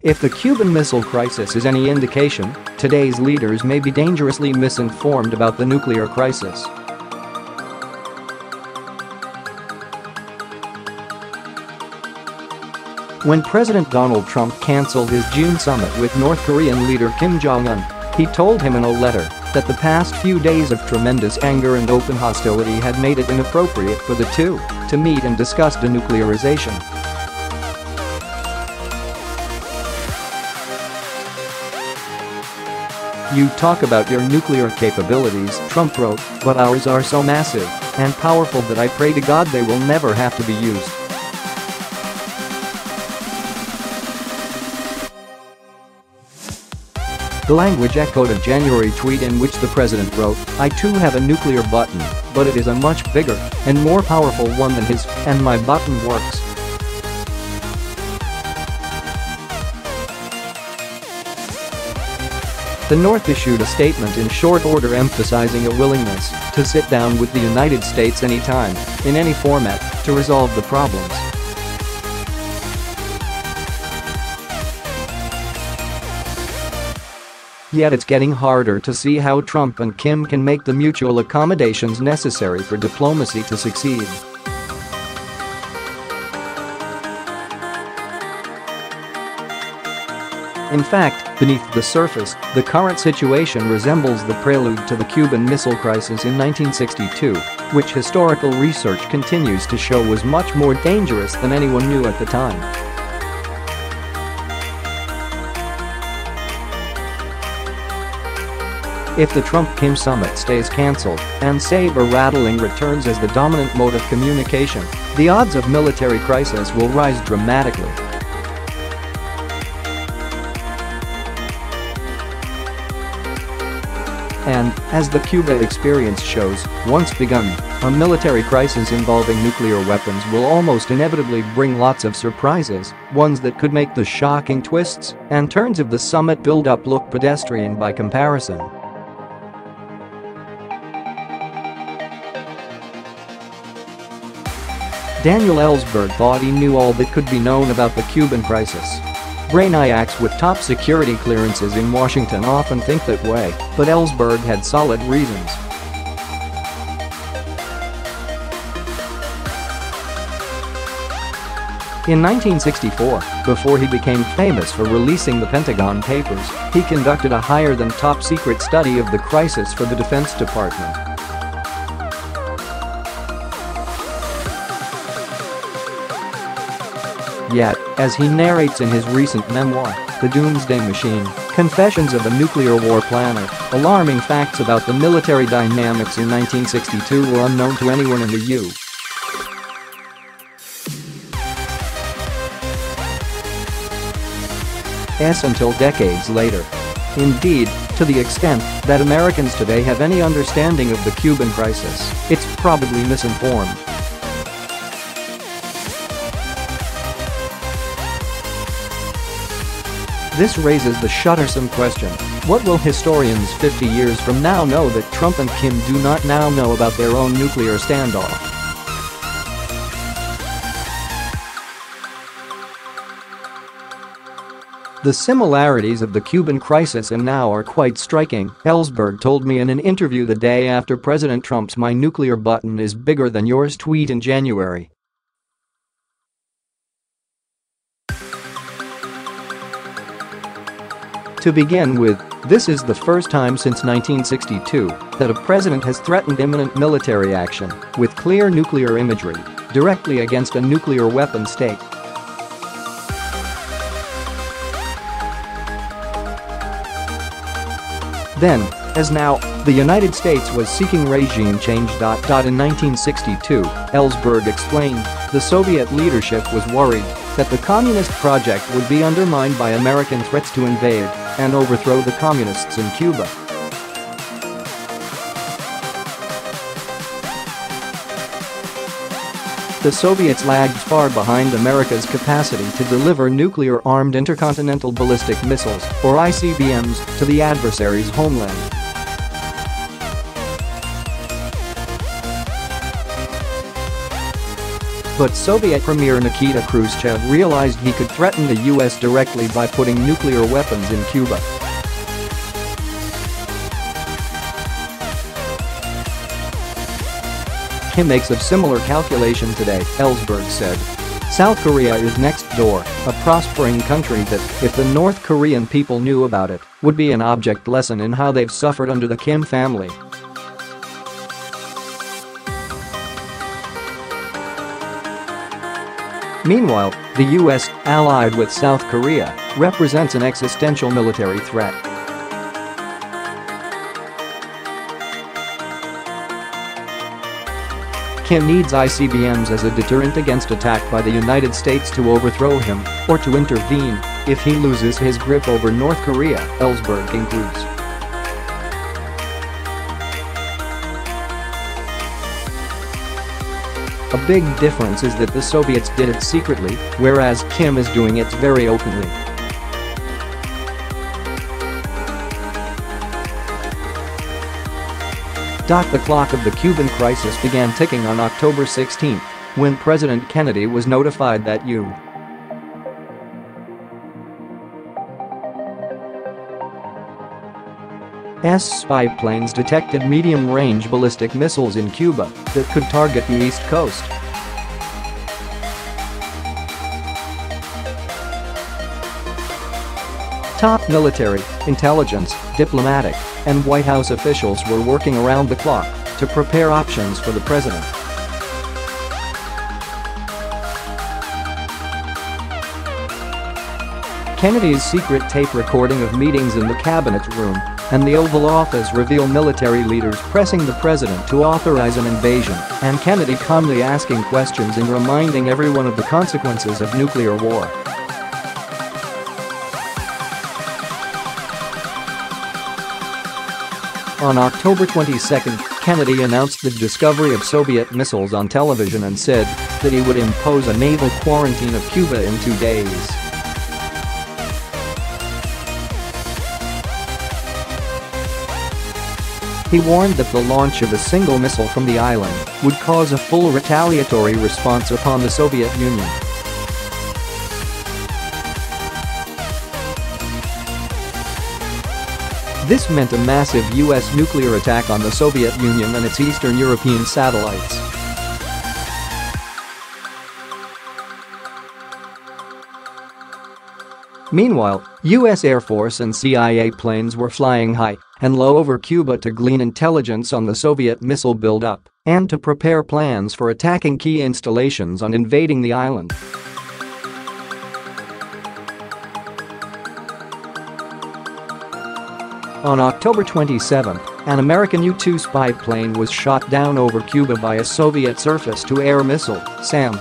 If the Cuban Missile Crisis is any indication, today's leaders may be dangerously misinformed about the nuclear crisis. When President Donald Trump cancelled his June summit with North Korean leader Kim Jong-un, he told him in a letter that the past few days of tremendous anger and open hostility had made it inappropriate for the two to meet and discuss denuclearization. "You talk about your nuclear capabilities," Trump wrote, "but ours are so massive and powerful that I pray to God they will never have to be used." The language echoed a January tweet in which the president wrote, "I too have a nuclear button, but it is a much bigger and more powerful one than his, and my button works." The North issued a statement in short order emphasizing a willingness to sit down with the United States anytime, in any format, to resolve the problems. Yet it's getting harder to see how Trump and Kim can make the mutual accommodations necessary for diplomacy to succeed. In fact, beneath the surface, the current situation resembles the prelude to the Cuban Missile Crisis in 1962, which historical research continues to show was much more dangerous than anyone knew at the time. If the Trump-Kim summit stays cancelled and saber-rattling returns as the dominant mode of communication, the odds of military crisis will rise dramatically. And, as the Cuba experience shows, once begun, a military crisis involving nuclear weapons will almost inevitably bring lots of surprises, ones that could make the shocking twists and turns of the summit build-up look pedestrian by comparison. Daniel Ellsberg thought he knew all that could be known about the Cuban crisis. Brainiacs with top security clearances in Washington often think that way, but Ellsberg had solid reasons. In 1964, before he became famous for releasing the Pentagon Papers, he conducted a higher-than-top-secret study of the crisis for the Defense Department. Yet, as he narrates in his recent memoir, The Doomsday Machine, Confessions of a Nuclear War Planner, alarming facts about the military dynamics in 1962 were unknown to anyone in the U.S. until decades later. Indeed, to the extent that Americans today have any understanding of the Cuban crisis, it's probably misinformed. This raises the shuddersome question: what will historians 50 years from now know that Trump and Kim do not now know about their own nuclear standoff? The similarities of the Cuban crisis and now are quite striking, Ellsberg told me in an interview the day after President Trump's "My nuclear button is bigger than yours" tweet in January. To begin with, this is the first time since 1962 that a president has threatened imminent military action with clear nuclear imagery directly against a nuclear weapon state. Then, as now, the United States was seeking regime change. In 1962, Ellsberg explained, the Soviet leadership was worried that the communist project would be undermined by American threats to invade and overthrow the communists in Cuba. The Soviets lagged far behind America's capacity to deliver nuclear-armed intercontinental ballistic missiles, or ICBMs, to the adversary's homeland. But Soviet Premier Nikita Khrushchev realized he could threaten the US directly by putting nuclear weapons in Cuba. Kim makes a similar calculation today, Ellsberg said. South Korea is next door, a prospering country that, if the North Korean people knew about it, would be an object lesson in how they've suffered under the Kim family. Meanwhile, the US, allied with South Korea, represents an existential military threat. Kim needs ICBMs as a deterrent against attack by the United States to overthrow him, or to intervene, if he loses his grip over North Korea, Ellsberg concludes. A big difference is that the Soviets did it secretly, whereas Kim is doing it very openly. The clock of the Cuban crisis began ticking on October 16, when President Kennedy was notified that U.S. spy planes detected medium-range ballistic missiles in Cuba that could target the East Coast. Top military, intelligence, diplomatic, and White House officials were working around the clock to prepare options for the president. Kennedy's secret tape recording of meetings in the cabinet room and the Oval Office reveal military leaders pressing the president to authorize an invasion, and Kennedy calmly asking questions and reminding everyone of the consequences of nuclear war. On October 22, Kennedy announced the discovery of Soviet missiles on television and said that he would impose a naval quarantine of Cuba in 2 days. He warned that the launch of a single missile from the island would cause a full retaliatory response upon the Soviet Union. This meant a massive US nuclear attack on the Soviet Union and its Eastern European satellites. Meanwhile, US Air Force and CIA planes were flying high and low over Cuba to glean intelligence on the Soviet missile buildup and to prepare plans for attacking key installations on invading the island. On October 27, an American U-2 spy plane was shot down over Cuba by a Soviet surface-to-air missile, SAM.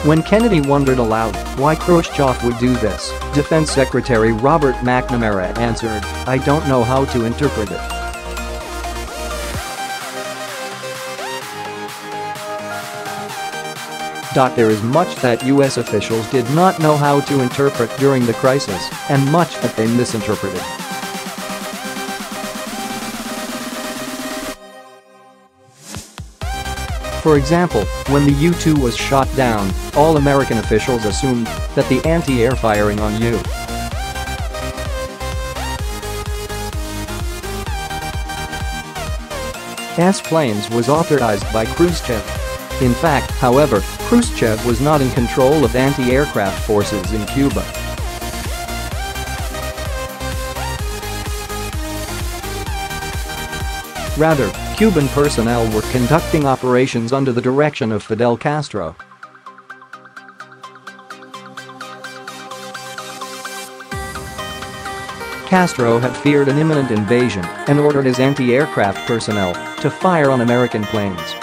When Kennedy wondered aloud why Khrushchev would do this, Defense Secretary Robert McNamara answered, "I don't know how to interpret it." There is much that US officials did not know how to interpret during the crisis, and much that they misinterpreted. For example, when the U-2 was shot down, all American officials assumed that the anti-air firing on U.S. planes was authorized by Khrushchev. In fact, however, Khrushchev was not in control of anti-aircraft forces in Cuba. Rather, Cuban personnel were conducting operations under the direction of Fidel Castro. Castro had feared an imminent invasion and ordered his anti-aircraft personnel to fire on American planes.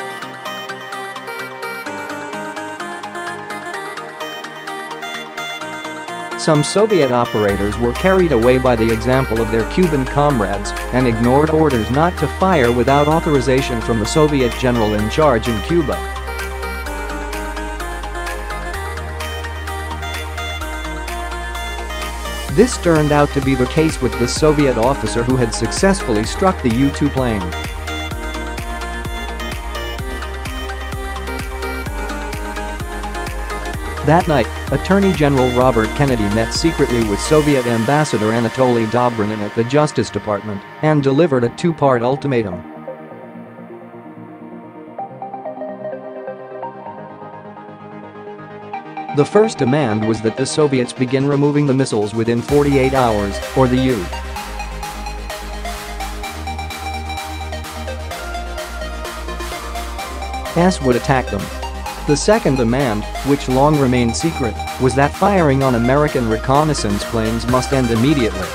Some Soviet operators were carried away by the example of their Cuban comrades and ignored orders not to fire without authorization from the Soviet general in charge in Cuba. This turned out to be the case with the Soviet officer who had successfully struck the U-2 plane. That night, Attorney General Robert Kennedy met secretly with Soviet Ambassador Anatoly Dobrynin at the Justice Department and delivered a two-part ultimatum. The first demand was that the Soviets begin removing the missiles within 48 hours, or the U.S. would attack them. The second demand, which long remained secret, was that firing on American reconnaissance planes must end immediately.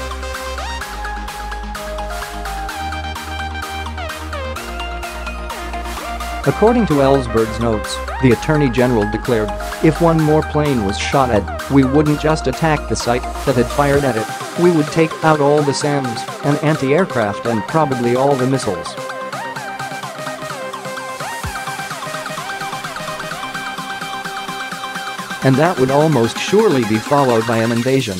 According to Ellsberg's notes, the Attorney General declared, "If one more plane was shot at, we wouldn't just attack the site that had fired at it, we would take out all the SAMs and anti-aircraft and probably all the missiles." And that would almost surely be followed by an invasion.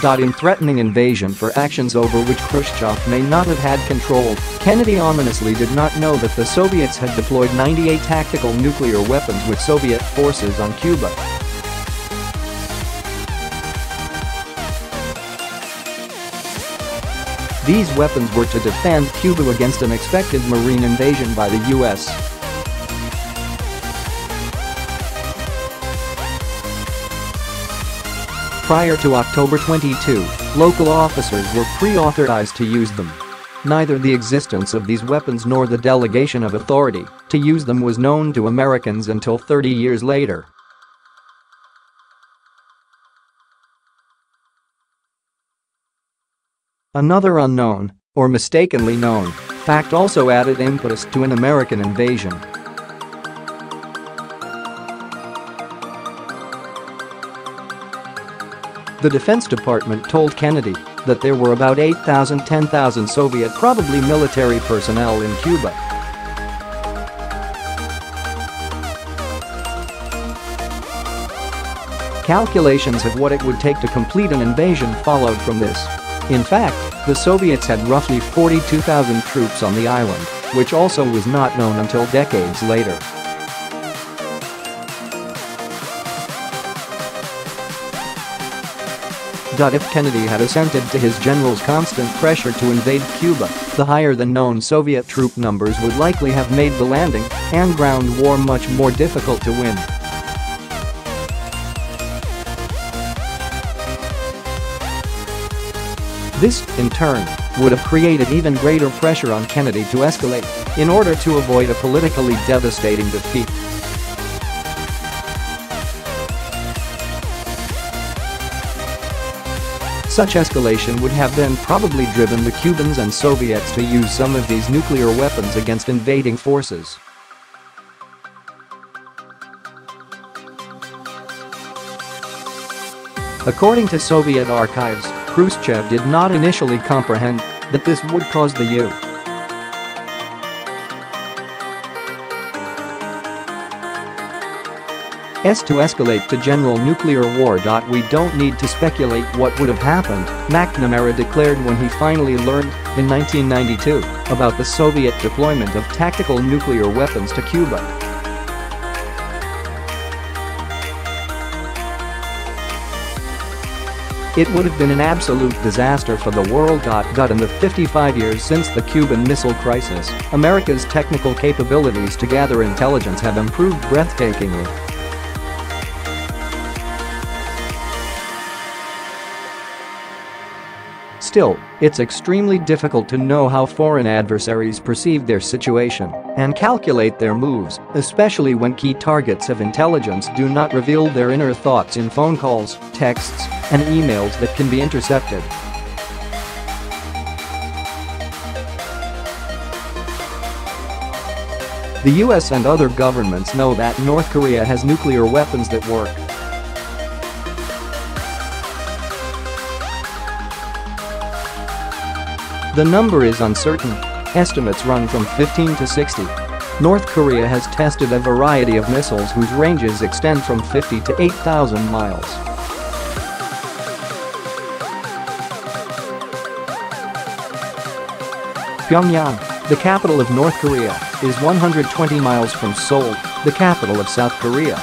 In threatening invasion for actions over which Khrushchev may not have had control, Kennedy ominously did not know that the Soviets had deployed 98 tactical nuclear weapons with Soviet forces on Cuba. These weapons were to defend Cuba against an expected marine invasion by the U.S. Prior to October 22, local officers were pre-authorized to use them. Neither the existence of these weapons nor the delegation of authority to use them was known to Americans until 30 years later. Another unknown, or mistakenly known, fact also added impetus to an American invasion. The Defense Department told Kennedy that there were about 10,000 Soviet, probably military personnel in Cuba. Calculations of what it would take to complete an invasion followed from this. In fact, the Soviets had roughly 42,000 troops on the island, which also was not known until decades later. If Kennedy had assented to his general's constant pressure to invade Cuba, the higher-than-known Soviet troop numbers would likely have made the landing and ground war much more difficult to win. This, in turn, would have created even greater pressure on Kennedy to escalate in order to avoid a politically devastating defeat. Such escalation would have then probably driven the Cubans and Soviets to use some of these nuclear weapons against invading forces. According to Soviet archives, Khrushchev did not initially comprehend that this would cause the U.S. to escalate to general nuclear war. We don't need to speculate what would have happened, McNamara declared when he finally learned, in 1992, about the Soviet deployment of tactical nuclear weapons to Cuba. It would have been an absolute disaster for the world. In the 55 years since the Cuban Missile Crisis, America's technical capabilities to gather intelligence have improved breathtakingly. Still, it's extremely difficult to know how foreign adversaries perceive their situation and calculate their moves, especially when key targets of intelligence do not reveal their inner thoughts in phone calls, texts, and emails that can be intercepted. The US and other governments know that North Korea has nuclear weapons that work. The number is uncertain. Estimates run from 15 to 60. North Korea has tested a variety of missiles whose ranges extend from 50 to 8,000 miles. Pyongyang, the capital of North Korea, is 120 miles from Seoul, the capital of South Korea.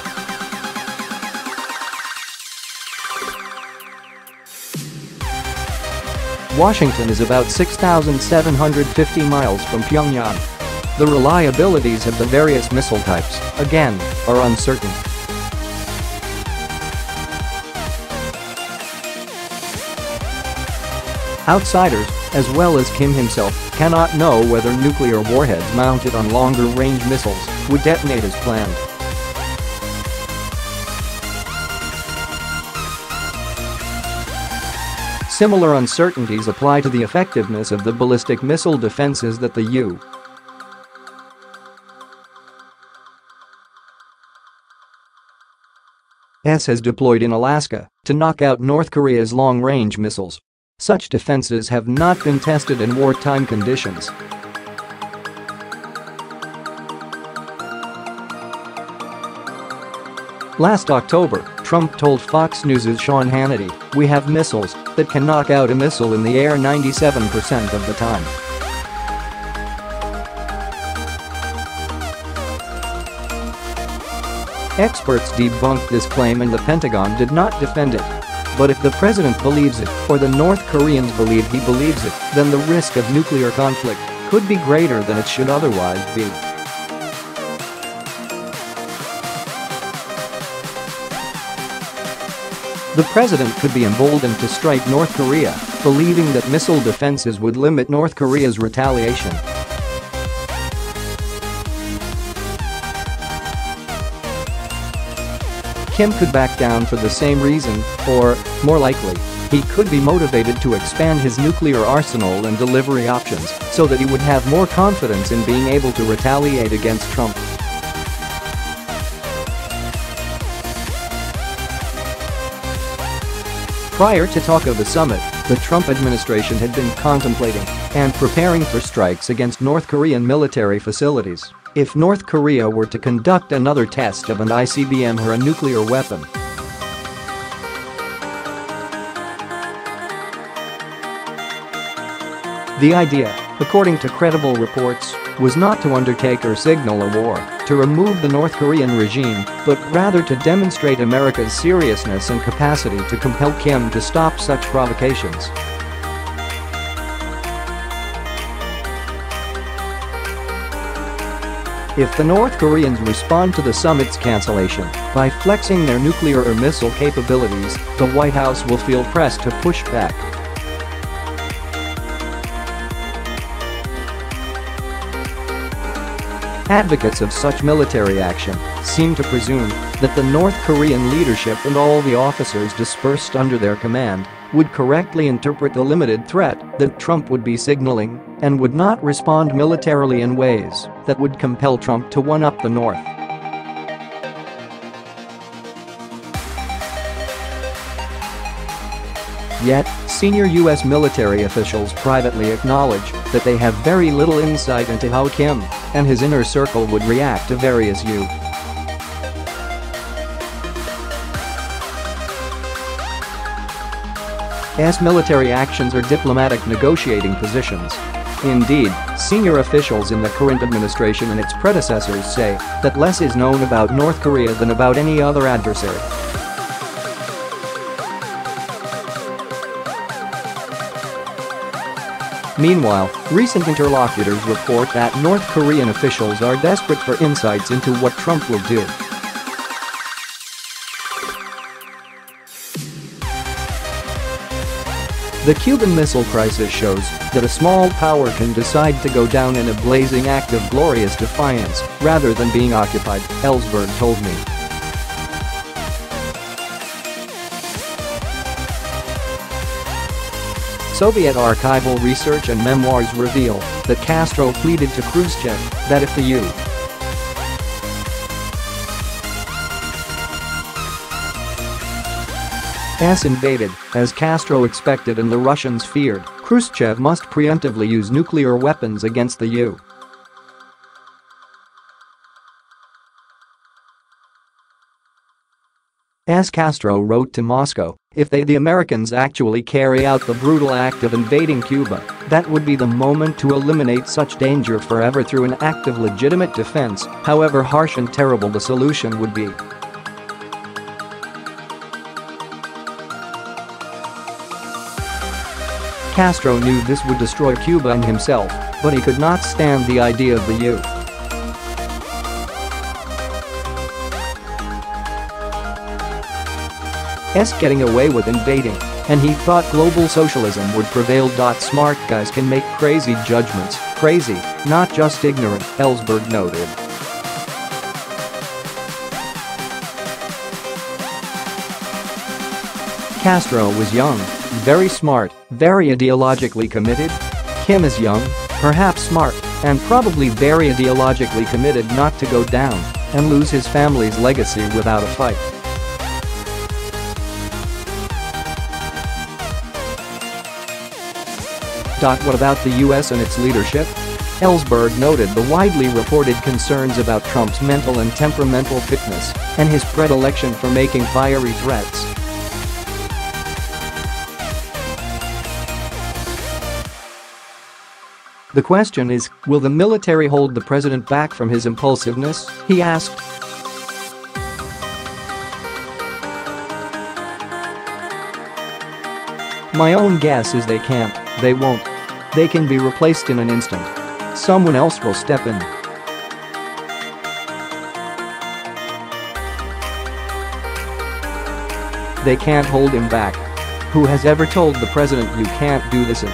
Washington is about 6,750 miles from Pyongyang. The reliabilities of the various missile types, again, are uncertain. Outsiders, as well as Kim himself, cannot know whether nuclear warheads mounted on longer-range missiles would detonate as planned. Similar uncertainties apply to the effectiveness of the ballistic missile defenses that the U.S. has deployed in Alaska to knock out North Korea's long-range missiles. Such defenses have not been tested in wartime conditions. Last October, Trump told Fox News' Sean Hannity, "We have missiles that can knock out a missile in the air 97% of the time." Experts debunked this claim and the Pentagon did not defend it. But if the president believes it, or the North Koreans believe he believes it, then the risk of nuclear conflict could be greater than it should otherwise be. The president could be emboldened to strike North Korea, believing that missile defenses would limit North Korea's retaliation. Kim could back down for the same reason, or, more likely, he could be motivated to expand his nuclear arsenal and delivery options so that he would have more confidence in being able to retaliate against Trump. Prior to talk of the summit, the Trump administration had been contemplating and preparing for strikes against North Korean military facilities if North Korea were to conduct another test of an ICBM or a nuclear weapon. The idea, according to credible reports, was not to undertake or signal a war to remove the North Korean regime, but rather to demonstrate America's seriousness and capacity to compel Kim to stop such provocations. If the North Koreans respond to the summit's cancellation by flexing their nuclear or missile capabilities, the White House will feel pressed to push back. Advocates of such military action seem to presume that the North Korean leadership and all the officers dispersed under their command would correctly interpret the limited threat that Trump would be signaling and would not respond militarily in ways that would compel Trump to one-up the North. Yet, senior U.S. military officials privately acknowledge that they have very little insight into how Kim and his inner circle would react to various U.S. military actions or diplomatic negotiating positions. Indeed, senior officials in the current administration and its predecessors say that less is known about North Korea than about any other adversary. Meanwhile, recent interlocutors report that North Korean officials are desperate for insights into what Trump will do. The Cuban Missile Crisis shows that a small power can decide to go down in a blazing act of glorious defiance rather than being occupied, Ellsberg told me. Soviet archival research and memoirs reveal that Castro pleaded to Khrushchev that if the U.S. invaded, as Castro expected and the Russians feared, Khrushchev must preemptively use nuclear weapons against the U.S. As Castro wrote to Moscow, if the Americans actually carry out the brutal act of invading Cuba, that would be the moment to eliminate such danger forever through an act of legitimate defense, however harsh and terrible the solution would be. Castro knew this would destroy Cuba and himself, but he could not stand the idea of the U.S. getting away with invading, and he thought global socialism would prevail. Smart guys can make crazy judgments, crazy, not just ignorant, Ellsberg noted. Castro was young, very smart, very ideologically committed. Kim is young, perhaps smart, and probably very ideologically committed not to go down and lose his family's legacy without a fight. What about the US and its leadership? Ellsberg noted the widely reported concerns about Trump's mental and temperamental fitness and his predilection for making fiery threats. The question is, will the military hold the president back from his impulsiveness, he asked. My own guess is they can't, they won't. They can be replaced in an instant. Someone else will step in. They can't hold him back. Who has ever told the president you can't do this?